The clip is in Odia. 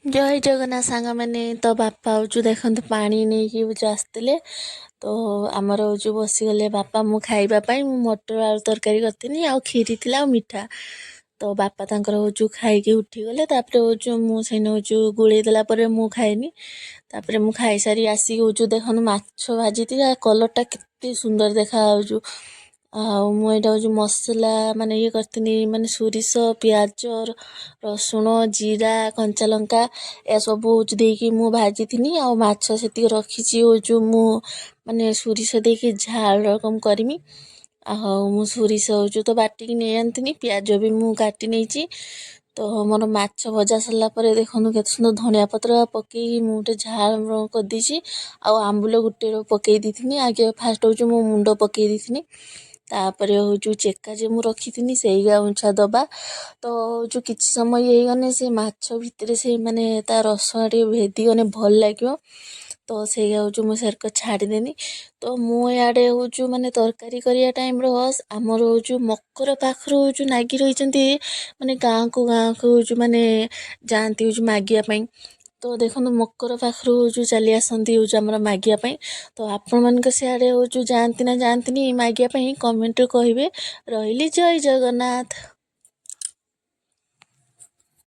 ଜୟ ଜଗନ୍ନାଥ ସାଙ୍ଗମାନେ। ତ ବାପା ହଉଛୁ ଦେଖନ୍ତୁ ପାଣି ନେଇକି ହଉଛୁ ଆସିଥିଲେ। ତ ଆମର ହଉଛୁ ବସିଗଲେ ବାପା ମୁଁ ଖାଇବା ପାଇଁ। ମୁଁ ମଟର ଆଳୁ ତରକାରୀ କରିଥିଲି ଆଉ କ୍ଷୀରି ଥିଲା ଆଉ ମିଠା। ତ ବାପା ତାଙ୍କର ହଉଛୁ ଖାଇକି ଉଠିଗଲେ। ତାପରେ ହଉଛୁ ମୁଁ ସେଇନେ ହଉଛୁ ଗୋଳେଇ ଦେଲା ପରେ ମୁଁ ଖାଇନି। ତାପରେ ମୁଁ ଖାଇସାରି ଆସିକି ହଉଛୁ ଦେଖନ୍ତୁ ମାଛ ଭାଜିଥିଲି। କଲର୍ଟା କେତେ ସୁନ୍ଦର ଦେଖାଯାଉଛୁ। ଆଉ ମୁଁ ଏଇଟା ହଉଛି ମସଲା ମାନେ ଇଏ କରିଥିଲି, ମାନେ ସୋରିଷ ପିଆଜ ରସୁଣ ଜିରା କଞ୍ଚା ଲଙ୍କା ଏସବୁ ହଉଛି ଦେଇକି ମୁଁ ଭାଜିଥିଲି। ଆଉ ମାଛ ସେତିକି ରଖିଛି ହଉଛୁ ମୁଁ ମାନେ ସୋରିଷ ଦେଇକି ଝାଳ ରକମ କରିମି। ଆଉ ମୁଁ ସୋରିଷ ହଉଛୁ ତ ବାଟିକି ନେଇ ଆଣିଥିଲି, ପିଆଜ ବି ମୁଁ କାଟି ନେଇଛି। ତ ମୋର ମାଛ ଭଜା ସରିଲା ପରେ ଦେଖନ୍ତୁ କେତେ ସୁନ୍ଦର ଧନିଆ ପତ୍ର ପକେଇକି ମୁଁ ଗୋଟେ ଝାଳ କରିଦେଇଛି। ଆଉ ଆମ୍ବୁଲ ଗୋଟେ ପକେଇ ଦେଇଥିଲି। ଆଗେ ଫାଷ୍ଟ ହଉଛି ମୁଁ ମୁଣ୍ଡ ପକେଇ ଦେଇଥିଲି, ତାପରେ ହଉଛୁ ଚେକା ଯେ ମୁଁ ରଖିଥିଲି ସେଇ ଗାଉଁଛା ଦବା। ତ ହଉଛୁ କିଛି ସମୟ ହେଇଗଲେ ସେ ମାଛ ଭିତରେ ସେ ମାନେ ତା ରସ ଟିକେ ଭେଦିଗଲେ ଭଲ ଲାଗିବ। ତ ସେଇ ହଉଛୁ ମୁଁ ସେରକ ଛାଡ଼ିଦେନି। ତ ମୁଁ ଇଆଡ଼େ ହଉଛୁ ମାନେ ତରକାରୀ କରିବା ଟାଇମ୍ର ଆମର ହଉଛୁ ମକର ପାଖରୁ ହଉଛୁ ନାଗି ରହିଛନ୍ତି, ମାନେ ଗାଁକୁ ହଉଛୁ ମାନେ ଯାଆନ୍ତି ହଉଛୁ ମାଗିବା ପାଇଁ। ତ ଦେଖନ୍ତୁ ମକର ପାଖରୁ ହଉଛୁ ଚାଲି ଆସନ୍ତି ହଉଛୁ ଆମର ମାଗିବା ପାଇଁ। ତ ଆପଣମାନଙ୍କ ସିଆଡ଼େ ହଉଛୁ ଯାଆନ୍ତି ନା ଯାଆନ୍ତିନି ମାଗିବା ପାଇଁ କମେଣ୍ଟରେ କହିବେ। ରହିଲି, ଜୟ ଜଗନ୍ନାଥ।